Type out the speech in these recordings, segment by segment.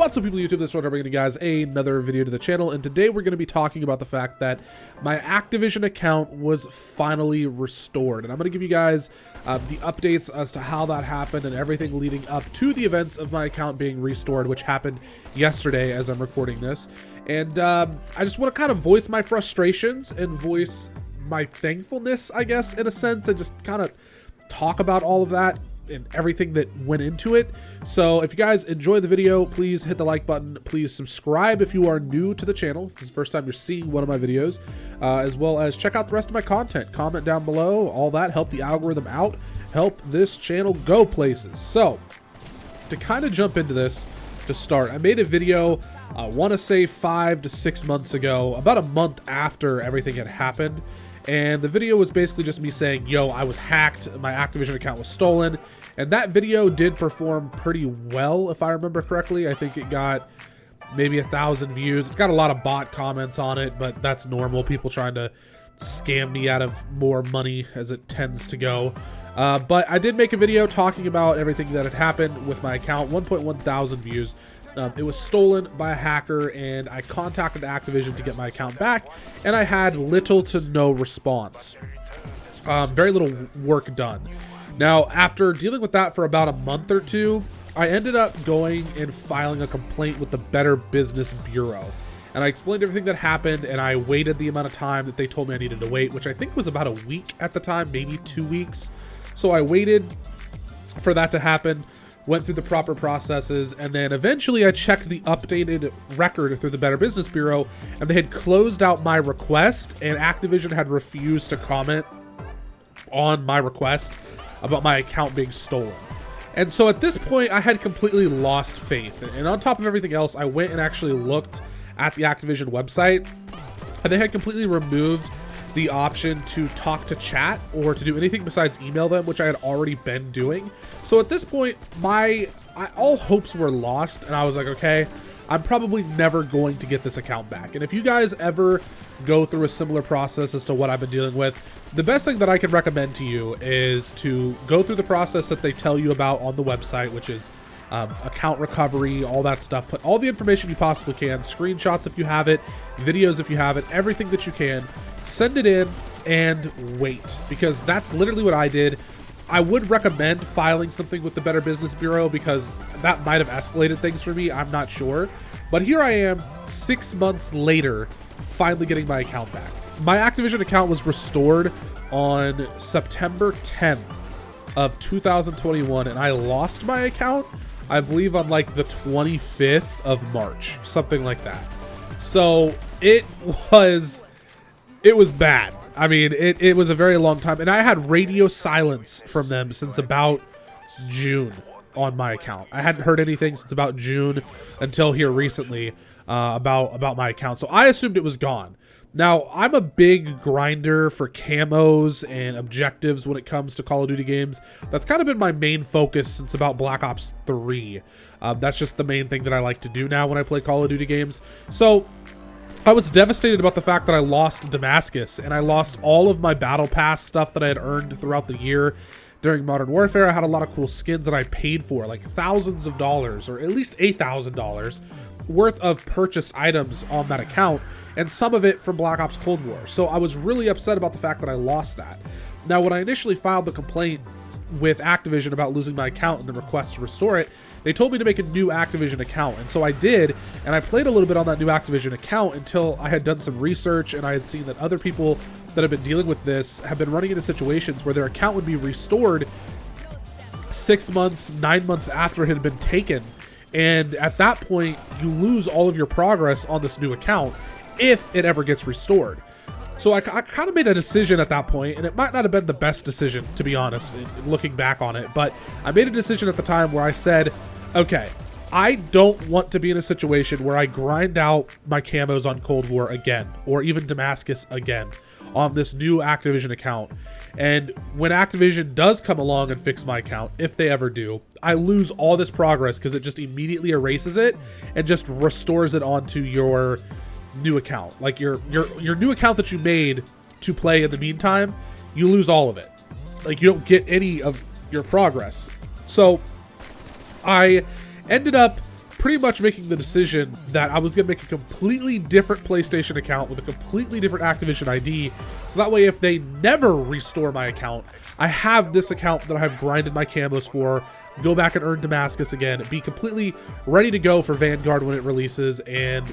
What's up, people of YouTube? This is I'm bringing you guys another video to the channel, and today we're going to be talking about the fact that my Activision account was finally restored. And I'm going to give you guys the updates as to how that happened and everything leading up to the events of my account being restored, which happened yesterday as I'm recording this. And I just want to kind of voice my frustrations and voice my thankfulness, I guess, in a sense, and just kind of talk about all of that and everything that went into it. So if you guys enjoy the video, please hit the like button. Please subscribe if you are new to the channel, if this is the first time you're seeing one of my videos, as well as check out the rest of my content. Comment down below, all that, help the algorithm out, help this channel go places. So to kind of jump into this, to start, I made a video, I want to say 5 to 6 months ago, about a month after everything had happened. And the video was basically just me saying, yo, I was hacked, my Activision account was stolen. And that video did perform pretty well, if I remember correctly. I think it got maybe 1,000 views. It's got a lot of bot comments on it, but that's normal. People trying to scam me out of more money, as it tends to go. But I did make a video talking about everything that had happened with my account. 1.1 thousand views. It was stolen by a hacker, and I contacted Activision to get my account back, and I had little to no response. Very little work done. Now, after dealing with that for about a month or two, I ended up going and filing a complaint with the Better Business Bureau. And I explained everything that happened, and I waited the amount of time that they told me I needed to wait, which I think was about a week at the time, maybe 2 weeks. So I waited for that to happen, went through the proper processes, and then eventually I checked the updated record through the Better Business Bureau, and they had closed out my request, and Activision had refused to comment on my request about my account being stolen. And so at this point, I had completely lost faith. And on top of everything else, I went and actually looked at the Activision website, and they had completely removed the option to talk to chat or to do anything besides email them, which I had already been doing. So at this point, all hopes were lost, and I was like, okay, I'm probably never going to get this account back. And if you guys ever go through a similar process as to what I've been dealing with, the best thing that I can recommend to you is to go through the process that they tell you about on the website, which is account recovery, all that stuff. Put all the information you possibly can, screenshots if you have it, videos if you have it, everything that you can. Send it in and wait, because that's literally what I did. I would recommend filing something with the Better Business Bureau, because that might have escalated things for me. I'm not sure. But here I am 6 months later, finally getting my account back. My Activision account was restored on September 10th of 2021, and I lost my account, I believe, on like the 25th of March, something like that. So it was bad. I mean, it was a very long time, and I had radio silence from them since about June on my account. I hadn't heard anything since about June until here recently about my account. So I assumed it was gone. Now, I'm a big grinder for camos and objectives when it comes to Call of Duty games. That's kind of been my main focus since about Black Ops 3. That's just the main thing that I like to do now when I play Call of Duty games. So I was devastated about the fact that I lost Damascus, and I lost all of my Battle Pass stuff that I had earned throughout the year. During Modern Warfare, I had a lot of cool skins that I paid for, like thousands of dollars, or at least $8,000 worth of purchased items on that account, and some of it from Black Ops Cold War. So I was really upset about the fact that I lost that. Now, when I initially filed the complaint with Activision about losing my account and the request to restore it, they told me to make a new Activision account, and so I did, and I played a little bit on that new Activision account until I had done some research, and I had seen that other people that have been dealing with this have been running into situations where their account would be restored 6 months, 9 months after it had been taken, and at that point, you lose all of your progress on this new account if it ever gets restored. So I kind of made a decision at that point, and it might not have been the best decision, to be honest, looking back on it, but I made a decision at the time where I said, okay, I don't want to be in a situation where I grind out my camos on Cold War again, or even Damascus again, on this new Activision account. And when Activision does come along and fix my account, if they ever do, I lose all this progress because it just immediately erases it and just restores it onto your new account. Like your new account that you made to play in the meantime, you lose all of it. Like, you don't get any of your progress. So I ended up pretty much making the decision that I was going to make a completely different PlayStation account with a completely different Activision ID. So that way, if they never restore my account, I have this account that I have grinded my camos for, go back and earn Damascus again, be completely ready to go for Vanguard when it releases. And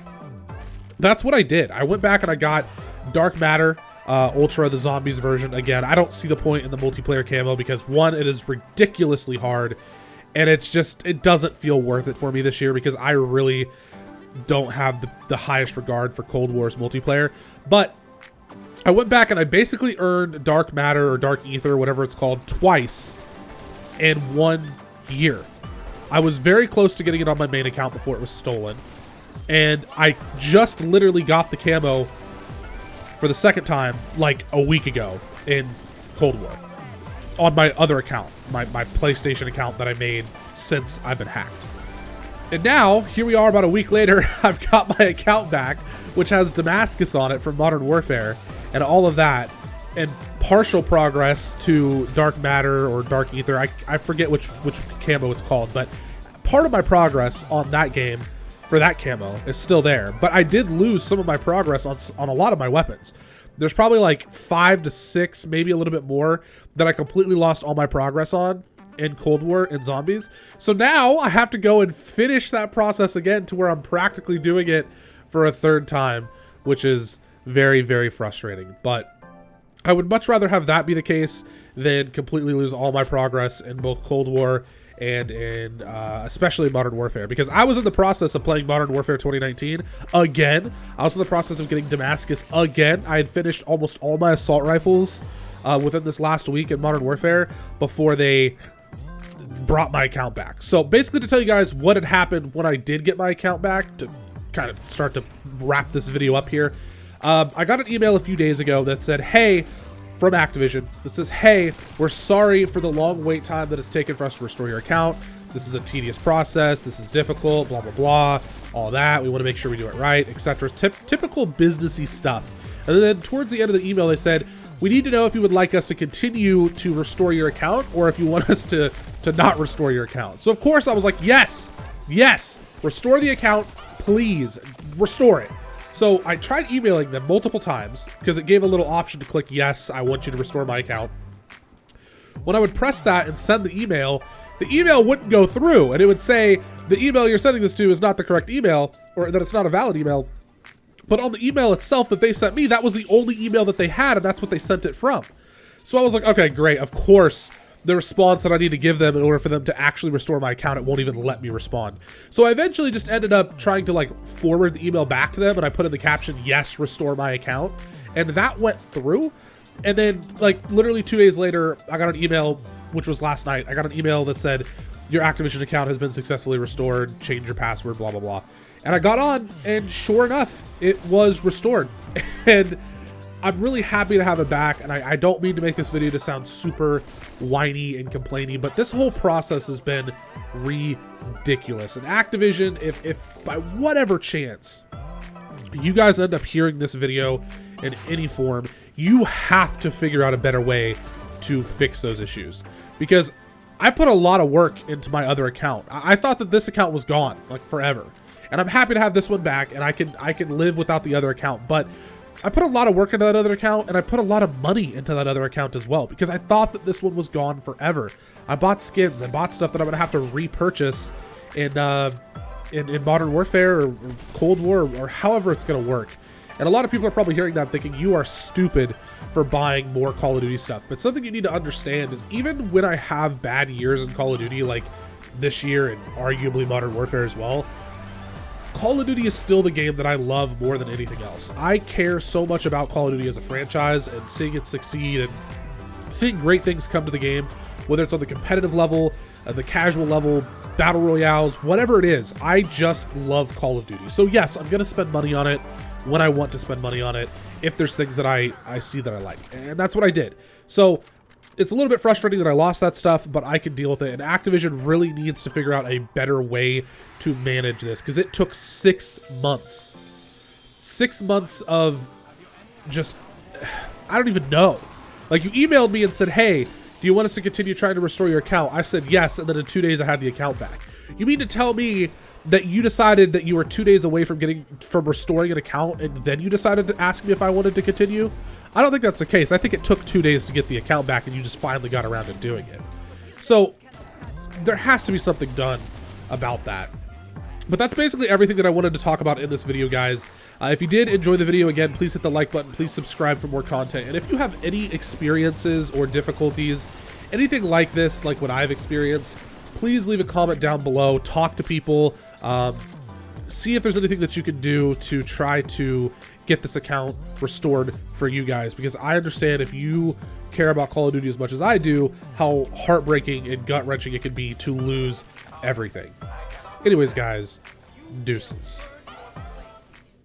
that's what I did. I went back and I got Dark Matter Ultra, the zombies version. Again, I don't see the point in the multiplayer camo because, one, it is ridiculously hard, and it doesn't feel worth it for me this year because I really don't have the highest regard for Cold War's multiplayer. But I went back and I basically earned Dark Matter or Dark Ether, whatever it's called, twice in 1 year. I was very close to getting it on my main account before it was stolen. And I just literally got the camo for the second time like a week ago in Cold War on my other account, my PlayStation account that I made since I've been hacked. And now, here we are about a week later, I've got my account back, which has Damascus on it from Modern Warfare and all of that, and partial progress to Dark Matter or Dark Ether. I forget which camo it's called, but part of my progress on that game for that camo is still there. But I did lose some of my progress on a lot of my weapons. There's probably like 5 to 6, maybe a little bit more, that I completely lost all my progress on in Cold War and Zombies. So now I have to go and finish that process again to where I'm practically doing it for a third time, which is very, very frustrating. But I would much rather have that be the case than completely lose all my progress in both Cold War and in especially Modern Warfare, because I was in the process of playing Modern Warfare 2019 again. I was in the process of getting Damascus again. I had finished almost all my assault rifles within this last week in Modern Warfare before they brought my account back. So basically, to tell you guys what had happened when I did get my account back, to kind of start to wrap this video up here, I got an email a few days ago that said, hey, from Activision, that says, hey, we're sorry for the long wait time that it's taken for us to restore your account. This is a tedious process. This is difficult, blah, blah, blah, all that. We want to make sure we do it right, etc. Typical businessy stuff. And then towards the end of the email, they said, we need to know if you would like us to continue to restore your account or if you want us to not restore your account. So, of course, I was like, yes, restore the account, please, restore it. So I tried emailing them multiple times because it gave a little option to click, yes, I want you to restore my account. When I would press that and send the email wouldn't go through, and it would say, the email you're sending this to is not the correct email, or that it's not a valid email. But on the email itself that they sent me, that was the only email that they had, and that's what they sent it from. So I was like, okay, great, of course, the response that I need to give them in order for them to actually restore my account, it won't even let me respond. So I eventually just ended up trying to like forward the email back to them, and I put in the caption, yes, restore my account, and that went through. And then like literally 2 days later, I got an email, which was last night, I got an email that said, your Activision account has been successfully restored, change your password, blah, blah, blah. And I got on, and sure enough, it was restored. And I'm really happy to have it back, and I don't mean to make this video to sound super whiny and complainy, but this whole process has been ridiculous. And Activision, if by whatever chance you guys end up hearing this video in any form, you have to figure out a better way to fix those issues. Because I put a lot of work into my other account. I thought that this account was gone, like forever. And I'm happy to have this one back, and I can live without the other account, but I put a lot of work into that other account, and I put a lot of money into that other account as well, because I thought that this one was gone forever. I bought skins, I bought stuff that I'm gonna have to repurchase in Modern Warfare or Cold War or however it's gonna work. And a lot of people are probably hearing that thinking you are stupid for buying more Call of Duty stuff. But something you need to understand is even when I have bad years in Call of Duty, like this year and arguably Modern Warfare as well, Call of Duty is still the game that I love more than anything else. I care so much about Call of Duty as a franchise and seeing it succeed and seeing great things come to the game, whether it's on the competitive level, the casual level, battle royales, whatever it is. I just love Call of Duty. So yes, I'm going to spend money on it when I want to spend money on it, if there's things that I see that I like. And that's what I did. So it's a little bit frustrating that I lost that stuff, but I can deal with it. And Activision really needs to figure out a better way to manage this, because it took 6 months. 6 months of just, I don't even know. Like, you emailed me and said, hey, do you want us to continue trying to restore your account? I said yes, and then in 2 days I had the account back. You mean to tell me that you decided that you were 2 days away from restoring an account, and then you decided to ask me if I wanted to continue. I don't think that's the case. I think it took 2 days to get the account back, and you just finally got around to doing it. So there has to be something done about that. But that's basically everything that I wanted to talk about in this video, guys. If you did enjoy the video, again, please hit the like button. Please subscribe for more content. And if you have any experiences or difficulties, anything like this, like what I've experienced, please leave a comment down below. Talk to people. See if there's anything that you can do to try to get this account restored for you guys, because I understand if you care about Call of Duty as much as I do, how heartbreaking and gut-wrenching it can be to lose everything. Anyways, guys, deuces.